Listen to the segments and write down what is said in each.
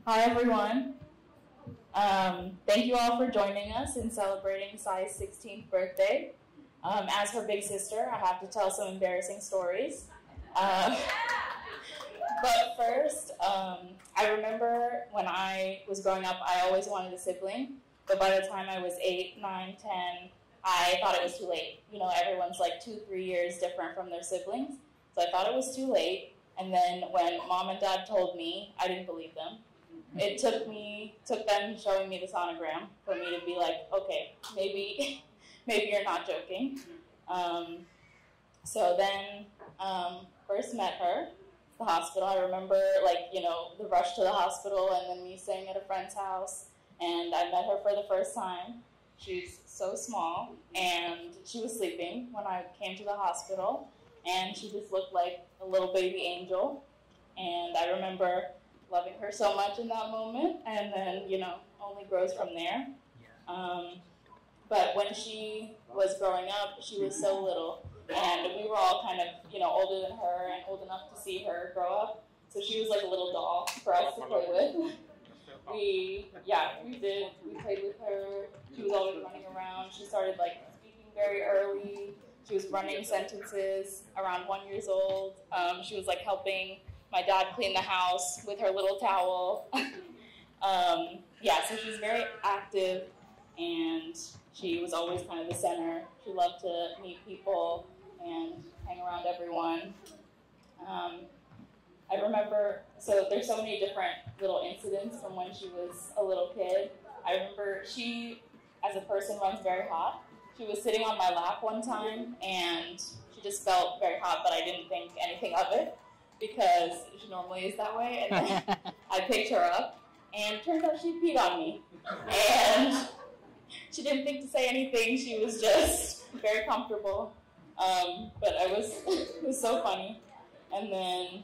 Hi, everyone. Thank you all for joining us in celebrating Sai's 16th birthday. As her big sister, I have to tell some embarrassing stories. But first, I remember when I was growing up, I always wanted a sibling. But by the time I was 8, 9, 10, I thought it was too late. You know, everyone's like 2, 3 years different from their siblings. So I thought it was too late. And then when mom and dad told me, I didn't believe them. It took them showing me the sonogram for me to be like, okay, maybe you're not joking. So then, first met her at the hospital. I remember, the rush to the hospital and then me staying at a friend's house. And I met her for the first time. She's so small, and she was sleeping when I came to the hospital, and she just looked like a little baby angel. And I remember loving her so much in that moment, and then, only grows from there. But when she was growing up, she was so little, and we were all kind of, older than her and old enough to see her grow up. So she was like a little doll for us to play with. We played with her. She was always running around. She started speaking very early. She was running sentences around 1 year old. She was helping my dad clean the house with her little towel. So she was very active, and she was always kind of the center. She loved to meet people and hang around everyone. I remember, so there's so many different little incidents from when she was a little kid. I remember she, as a person, runs very hot. She was sitting on my lap one time, and she just felt very hot, but I didn't think anything of it because she normally is that way. And then I picked her up, and it turned out she peed on me. And she didn't think to say anything. She was just very comfortable. But it was so funny. And then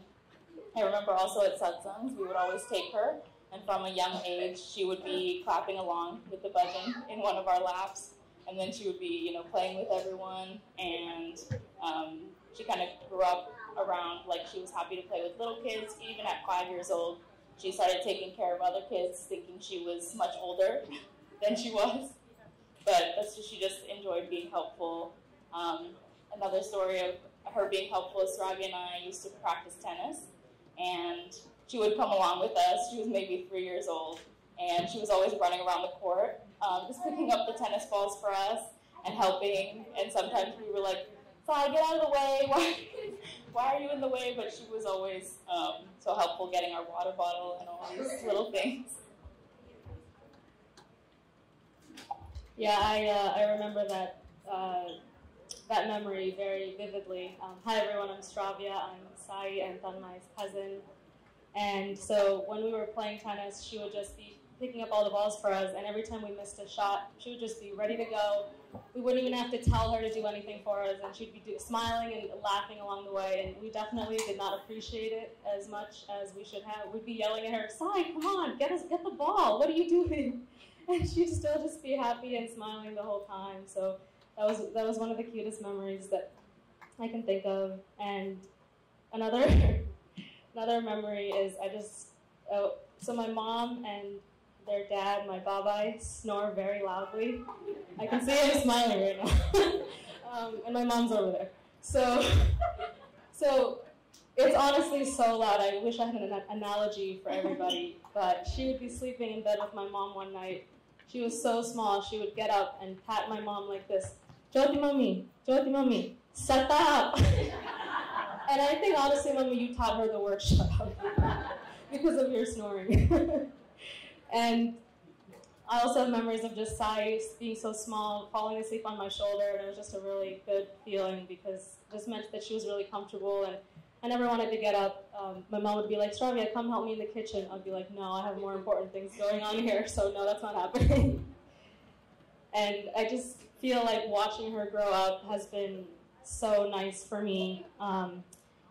I remember also at satsangs, we would always take her, and from a young age, she would be clapping along with the bhajan in one of our laps, and then she would be, playing with everyone, and she kind of grew up around, she was happy to play with little kids. Even at 5 years old, she started taking care of other kids, thinking she was much older than she was, but she just enjoyed being helpful. Another story of her being helpful is Sravya and I used to practice tennis, and she would come along with us. She was maybe 3 years old, and she was always running around the court, just picking up the tennis balls for us and helping. And sometimes we were like, Sai, get out of the way. Why are you in the way? But she was always so helpful, getting our water bottle and all these little things. Yeah, I remember that memory very vividly. Hi everyone, I'm Stravya. I'm Sai and Tanmai's cousin. And so when we were playing tennis, she would just be picking up all the balls for us, and every time we missed a shot, she would just be ready to go. We wouldn't even have to tell her to do anything for us, and she'd be smiling and laughing along the way, and we definitely did not appreciate it as much as we should have. We'd be yelling at her, Sai, come on, get the ball, what are you doing? And she'd still just be happy and smiling the whole time. So that was one of the cutest memories that I can think of. And another memory is so my mom and their dad, my babai, snore very loudly. I can see him smiling right now. And my mom's over there. So it's honestly so loud. I wish I had an analogy for everybody, but she would be sleeping in bed with my mom one night. She was so small, she would get up and pat my mom like this. Jyoti mummy, shut up. And I think honestly, Mummy, you taught her the word shut up because of your snoring. And I also have memories of just Sai being so small, falling asleep on my shoulder, and it was just a really good feeling because it just meant that she was really comfortable, and I never wanted to get up. My mom would be like, Stravya, come help me in the kitchen. I'd be like, no, I have more important things going on here, so no, that's not happening. And I just feel like watching her grow up has been so nice for me.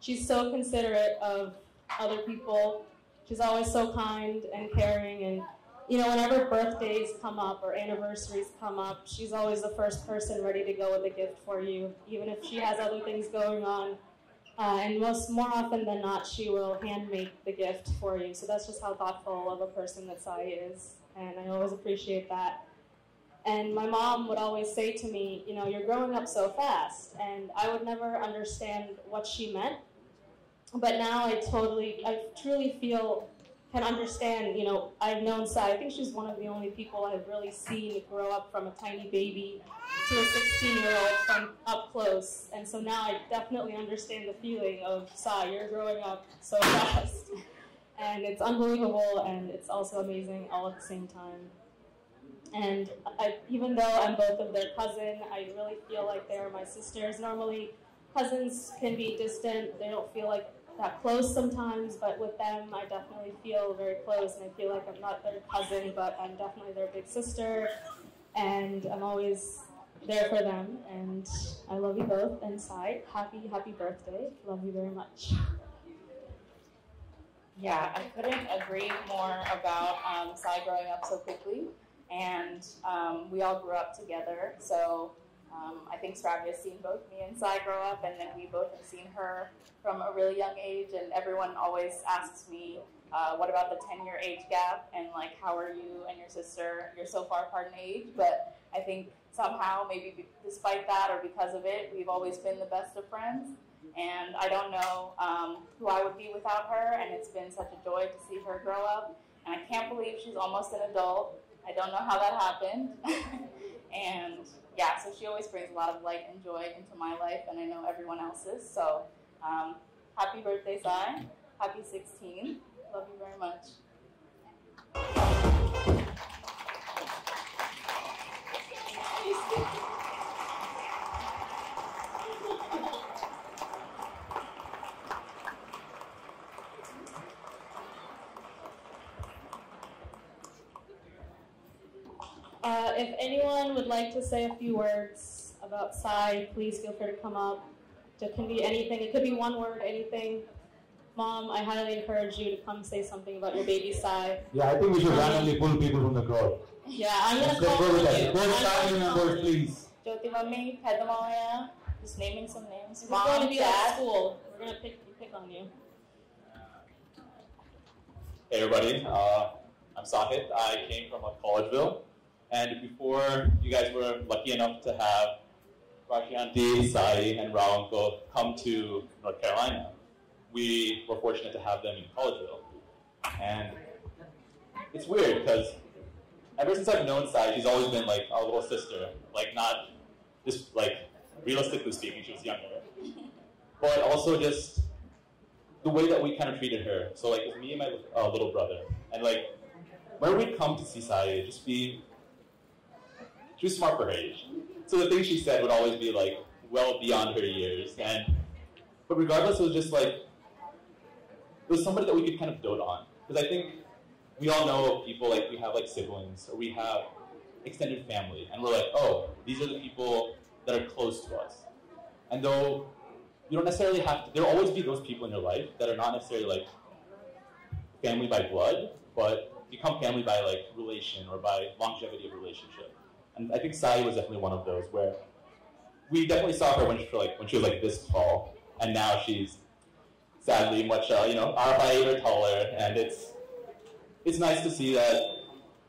She's so considerate of other people. She's always so kind and caring, and whenever birthdays come up or anniversaries come up, she's always the first person ready to go with a gift for you, even if she has other things going on. And more often than not, she will hand make the gift for you. So that's just how thoughtful of a person that Sai is, and I always appreciate that. And my mom would always say to me, you know, you're growing up so fast, and I would never understand what she meant. But now I truly can understand, you know, I've known Sai. I think she's one of the only people I've really seen grow up from a tiny baby to a 16-year-old from up close. And so now I definitely understand the feeling of Sai, you're growing up so fast. And it's unbelievable, and it's also amazing all at the same time. And even though I'm both of their cousin, I really feel like they're my sisters. Normally, cousins can be distant. They don't feel like that close sometimes, but with them, I definitely feel very close, and I feel like I'm not their cousin, but I'm definitely their big sister, and I'm always there for them, and I love you both, and Sai, happy birthday. Love you very much. Yeah, I couldn't agree more about Sai growing up so quickly, and we all grew up together, so I think Sravya has seen both me and Sai grow up, and then we both have seen her from a really young age, and everyone always asks me, what about the 10-year age gap, and like, how are you and your sister? You're so far apart in age, but I think somehow, maybe despite that or because of it, we've always been the best of friends, and I don't know who I would be without her, and it's been such a joy to see her grow up, and I can't believe she's almost an adult. I don't know how that happened, and yeah, so she always brings a lot of light and joy into my life, and I know everyone else's. So happy birthday, Sai. Happy 16. Love you very much. If anyone would like to say a few words about Sai, please feel free to come up. It can be anything. It could be one word, anything. Mom, I highly encourage you to come say something about your baby Sai. Yeah, I think we should randomly pull people from the crowd. Yeah, I'm going to call on you. Both family members, please. Jyoti Mummy, Pedamaya, just naming some names. This is going to be like school. We're going to pick on you. Hey everybody, I'm Sahit. I came from Collegeville, and before you guys were lucky enough to have Rakshanti, Sai, and Rawanko come to North Carolina, we were fortunate to have them in Collegeville. And it's weird because ever since I've known Sai, she's always been like our little sister. Like, not just like realistically speaking, she was younger, but also just the way that we kind of treated her. So like, it was me and my little brother, and like, whenever we'd come to see Sai, it'd just be, she was smart for her age. So the things she said would always be like well beyond her years, but regardless, it was just like, it was somebody that we could kind of dote on. Because I think we all know of people, like we have like siblings, or we have extended family, and we're like, oh, these are the people that are close to us. And though you don't necessarily have to, there'll always be those people in your life that are not necessarily like family by blood, but become family by like relation or by longevity of relationship. And I think Sai was definitely one of those where we definitely saw her when she was like this tall, and now she's sadly much our height or taller, and it's nice to see that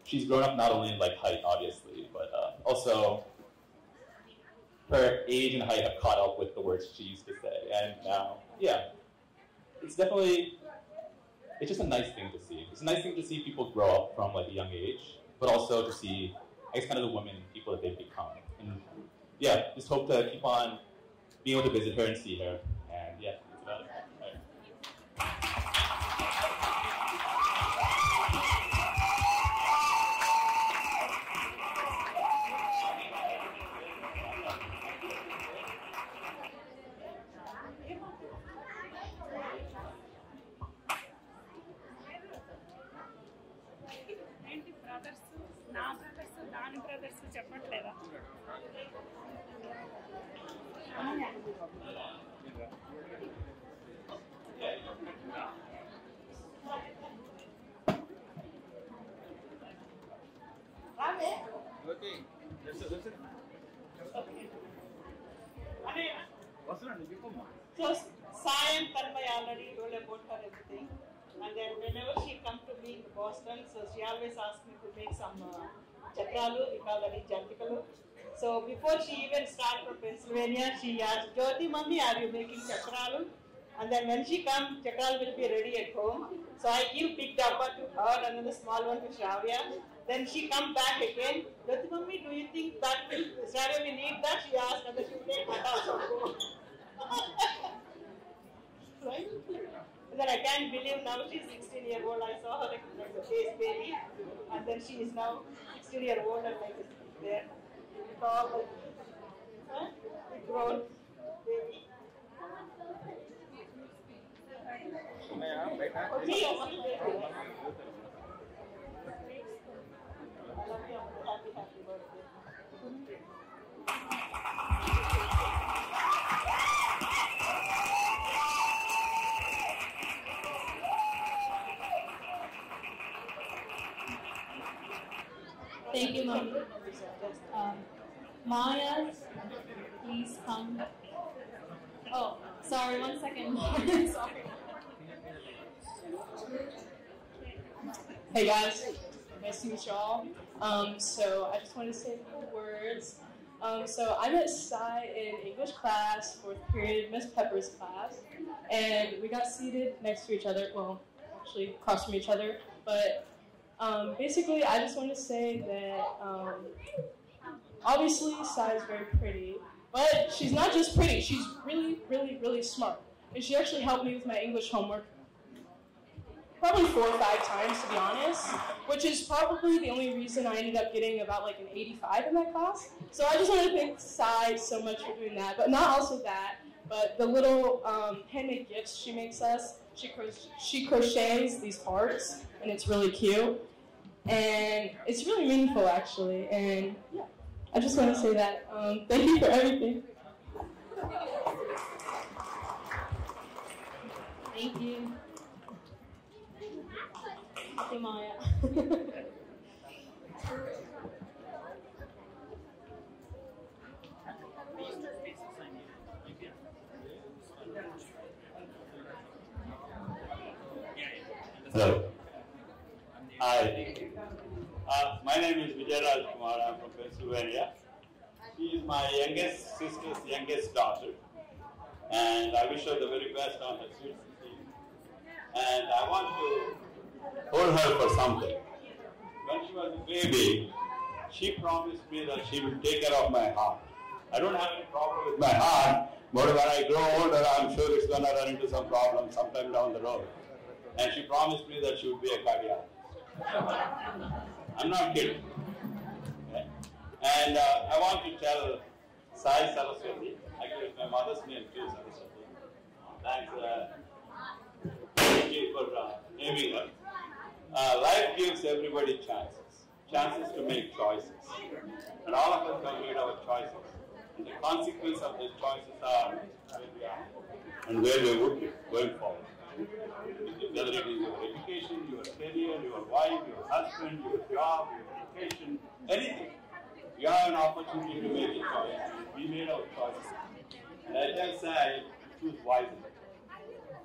she's grown up not only in like height, obviously, but also her age and height have caught up with the words she used to say, and now, yeah, it's just a nice thing to see. It's a nice thing to see people grow up from like a young age, but also to see, I guess, kind of the women and people that they've become. And yeah, just hope to keep on being able to visit her and see her, and yeah, that's about it. So Sai already told about her everything. And then whenever she comes to me in Boston, so she always asks me to make some chakralu, we call that jantikalu. So before she even starts from Pennsylvania, she asked, Jyoti, Mummy, are you making chakralu? And then when she comes, chakralu will be ready at home. So I give big dabba to her and then the small one to Shravya. Then she comes back again. Jyoti, Mummy, do you think that Shravya will need that? She asked, and then she will take that also. Right? And then I can't believe now she's 16-year-old. I saw her like a face baby. And then she is now 16-year-old and like there. Tall, big grown baby. Okay, happy birthday. Thank you, Mom. Maya, please come. Oh, sorry, 1 second. Sorry. Hey guys, nice to meet y'all. So I just wanted to say a few words. So I met Sai in English class, 4th period, Miss Pepper's class, and we got seated next to each other, well, actually across from each other, but basically I just want to say that obviously Sai is very pretty, but she's not just pretty, she's really, really, really smart. And she actually helped me with my English homework probably 4 or 5 times, to be honest, which is probably the only reason I ended up getting about like an 85 in that class. So I just want to thank Sai so much for doing that, but not also that, but the little handmade gifts she makes us. She crochets these hearts, and it's really cute, and it's really meaningful actually, and yeah, I just want to say that. Thank you for everything. Thank you. Okay, Maya. Hello. Hi. My name is Vijay Kumar. I'm from Pennsylvania. She is my youngest sister's youngest daughter. And I wish her the very best on her sweet 16. And I want to hold her for something. When she was a baby, she promised me that she will take care of my heart. I don't have any problem with my heart, but when I grow older, I'm sure it's going to run into some problem sometime down the road. And she promised me that she would be a cardiologist. I'm not kidding. Okay? And I want to tell Sai Saraswati, actually it's my mother's name too, Saraswati. Thanks, thank you for naming her. Life gives everybody chances to make choices. And all of us have made our choices. And the consequence of those choices are where we are and where we would be going forward. Whether it is your education, your career, your wife, your husband, your job, your education, anything. You have an opportunity to make a choice. We made our choices. And I tell Sai, choose wisely.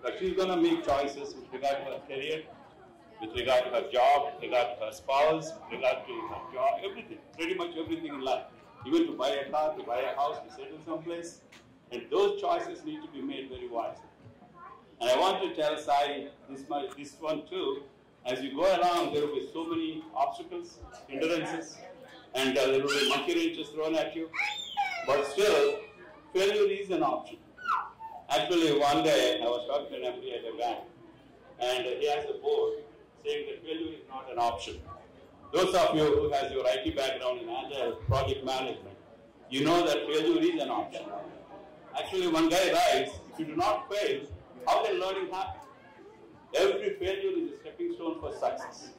But she's going to make choices with regard to her career, with regard to her job, with regard to her spouse, with regard to her job, everything. Pretty much everything in life. Even to buy a car, to buy a house, to settle someplace. And those choices need to be made very wisely. And I want to tell Sai this one too. As you go along, there will be so many obstacles, hindrances, and there will be monkey wrenches thrown at you. But still, failure is an option. Actually, one day I was talking to an MD at a bank, and he has a board saying that failure is not an option. Those of you who has your IT background in agile project management, you know that failure is an option. Actually, one guy writes, if you do not fail, how can learning happen? Every failure is a stepping stone for success.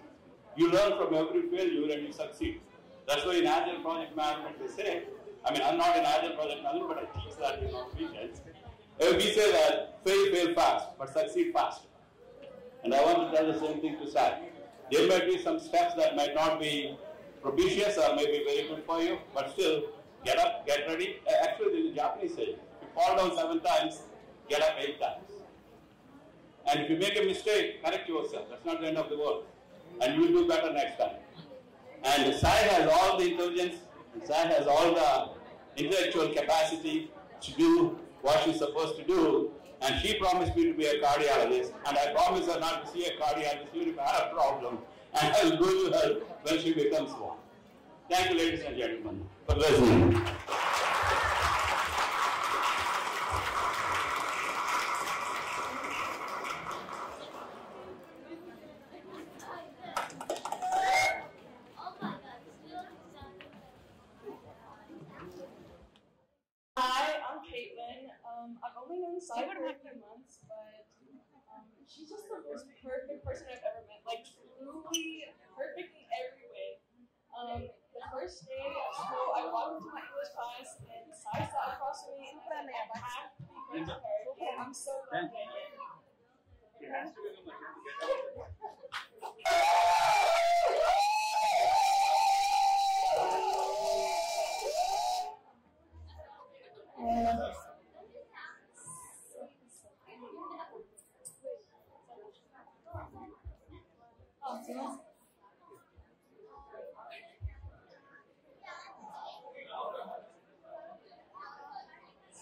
You learn from every failure and you succeed. That's why in agile project management they say, I mean, I'm not in agile project management, but I teach that in our weekends. We say that fail fast, but succeed faster. And I want to tell the same thing to Sai. There might be some steps that might not be propitious or may be very good for you, but still, get up, get ready. Actually, there's a Japanese saying, if you fall down 7 times, get up 8 times. And if you make a mistake, correct yourself. That's not the end of the world. And you will do better next time. And Sai has all the intelligence, and Sai has all the intellectual capacity to do what she's supposed to do. And she promised me to be a cardiologist, and I promised her not to see a cardiologist even if I have a problem. And I will go to her when she becomes one. Thank you, ladies and gentlemen, for listening. Hi, I'm Caitlin. I've only known Sai for a few months, but she's just the most perfect person I've ever met. Like, truly perfect in every way. The first day at school, I walked into my English class, and Sai sat across from me, and I said, I have to be friends with her. And I'm so glad that I did.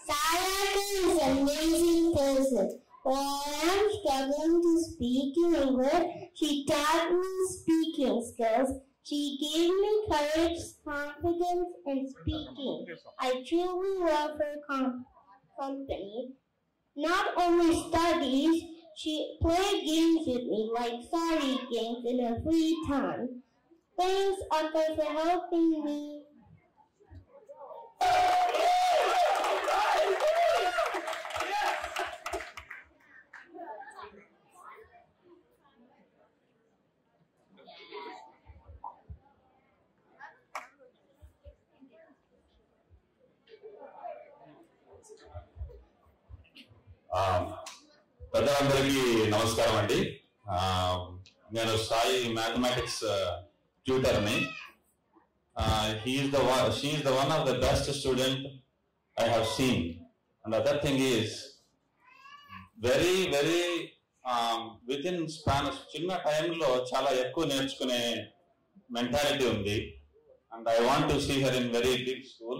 Sayaka is an amazing person. While I'm struggling to speak in English, she taught me speaking skills. She gave me courage, confidence, and speaking. I truly love her company. Not only studies, she played games with me, like Sari games in her free time. Thanks, Akka, for helping me. పెద్దలందరికీ నమస్కారం అండి. నేను Sai mathematics ట్యూటర్ని. She is the one of the best student I have seen. And the other thing is very within span చిన్న టైంలో చాలా ఎక్కువ నేర్చుకునే మెంటాలిటీ ఉంది. And I want to see her in very big school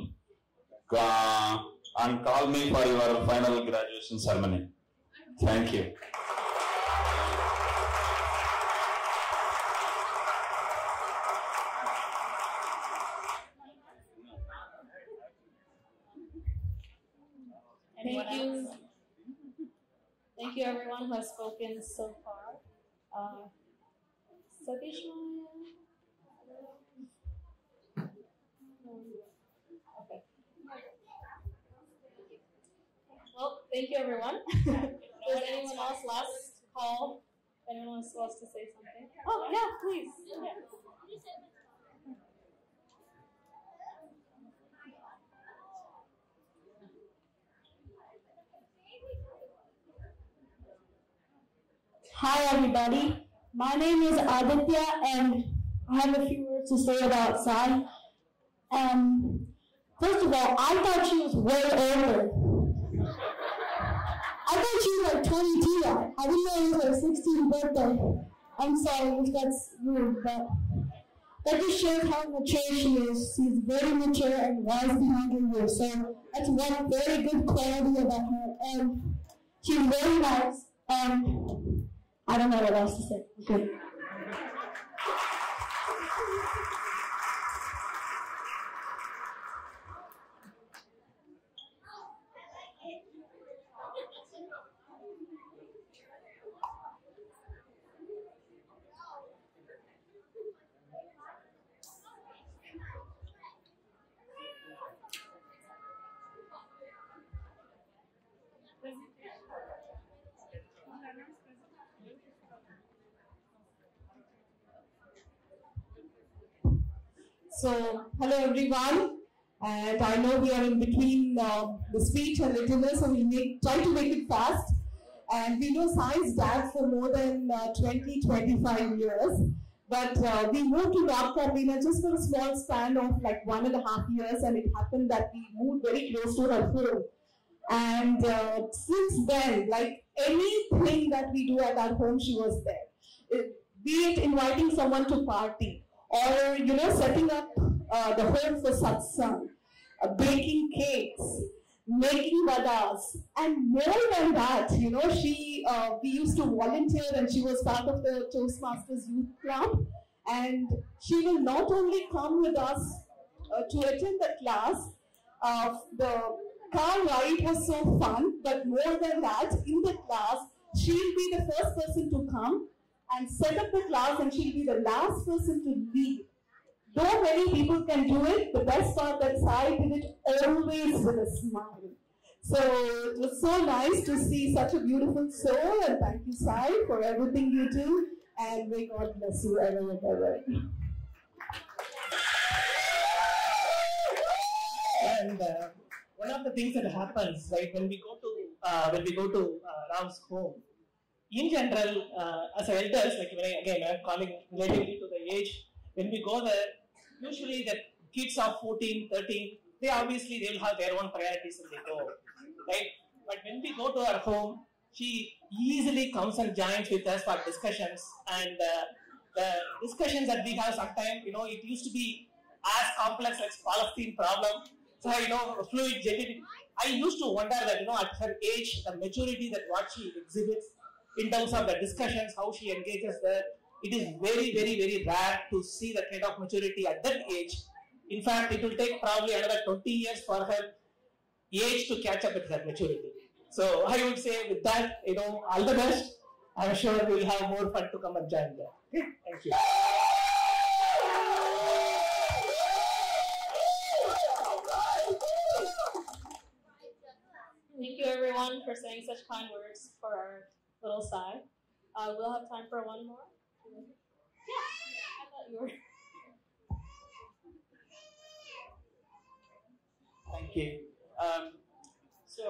and call me for your final graduation ceremony. Thank you. Thank you everyone who has spoken so far. Satish, okay. Well, thank you everyone. Does anyone else last call? Anyone else wants to say something? Oh yeah, please. Yeah. Hi everybody, my name is Aditya and I have a few words to say about Sai. First of all, I thought she was way older. I thought she was like 22. I didn't know it was her 16th birthday. I'm sorry if that's rude, but that just shows how mature she is. She's very mature and wise behind her years. So that's one very good quality about her. And she's very nice. I don't know what else to say. Okay. So, hello everyone, and I know we are in between the speech and the dinner, so we try to make it fast. And we know Sai's dad for more than 20-25 years, but we moved to North Carolina just for a small span of like 1.5 years, and it happened that we moved very close to her home. And since then, like anything that we do at our home, she was there. Be it inviting someone to party, or setting up the home for satsang, baking cakes, making vadas, and more than that, we used to volunteer, and she was part of the Toastmasters Youth Club, and she will not only come with us to attend the class. The car ride was so fun, but more than that, in the class, she'll be the first person to come and set up the class, and she'll be the last person to leave. Though many people can do it, the best part that Sai did it always with a smile. So it was so nice to see such a beautiful soul, and thank you, Sai, for everything you do, and may God bless you ever and ever. And one of the things that happens, right, when we go to Ram's home, in general, as elders, like I'm calling relatively to the age, when we go there, usually the kids are 14, 13, they will have their own priorities and they go, right? But when we go to her home, she easily comes and joins with us for discussions, and the discussions that we have sometimes, it used to be as complex as Palestine problem. So, fluid genital. I used to wonder that, at her age, the maturity that what she exhibits in terms of the discussions, how she engages there, it is very, very, very rare to see that kind of maturity at that age. In fact, it will take probably another 20 years for her age to catch up with her maturity. So I would say with that, all the best. I'm sure we'll have more fun to come and join there. Okay? Thank you. Thank you, everyone, for saying such kind words for our little Sai. We'll have time for one more. Yeah, I thought you were. Thank you. So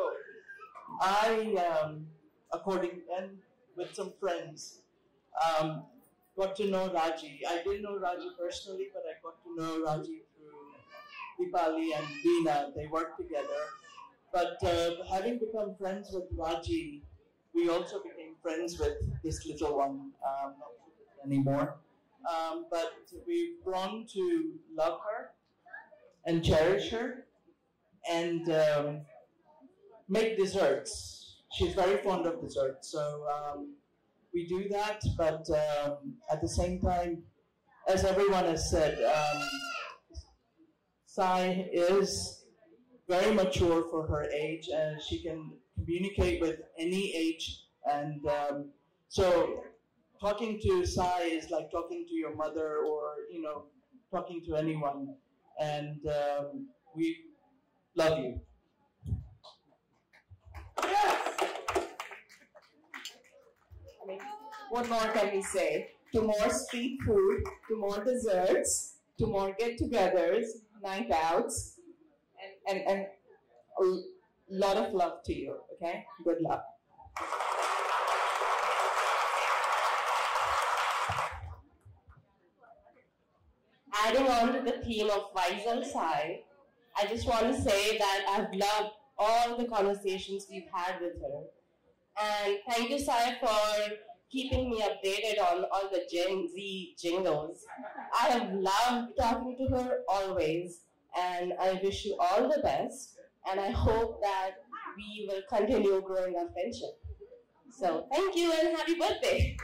I, with some friends, got to know Raji. I didn't know Raji personally, but I got to know Raji through Deepali and Veena. They worked together. But having become friends with Raji, we also became friends with this little one, not anymore. But we've grown to love her and cherish her and make desserts. She's very fond of desserts, so we do that. But at the same time, as everyone has said, Sai is very mature for her age, and she can communicate with any age. And so talking to Sai is like talking to your mother, or talking to anyone. And we love you. I mean, what more can we say? To more street food, to more desserts, to more get-togethers, night outs, and a lot of love to you, okay? Good luck. Adding on to the theme of About Sai, I just want to say that I've loved all the conversations we've had with her. And thank you, Sai, for keeping me updated on all the Gen Z jingles. I have loved talking to her always, and I wish you all the best, and I hope that we will continue growing our friendship. So thank you and happy birthday.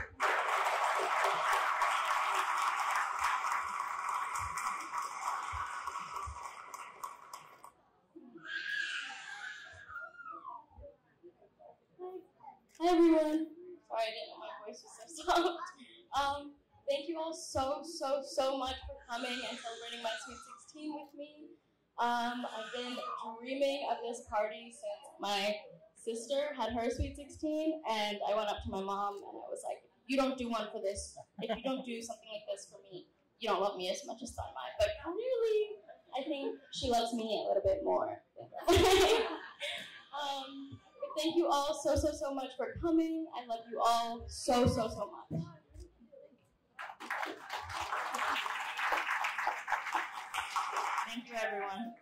Hi everyone. Sorry, I didn't know my voice was so soft. Thank you all so much for coming and celebrating my Sweet 16 with me. I've been dreaming of this party since my sister had her Sweet 16, and I went up to my mom and I was like, you don't do one for this. If you don't do something like this for me, you don't love me as much as I might. But really, I think she loves me a little bit more. But thank you all so much for coming. I love you all so much. Thank you, everyone.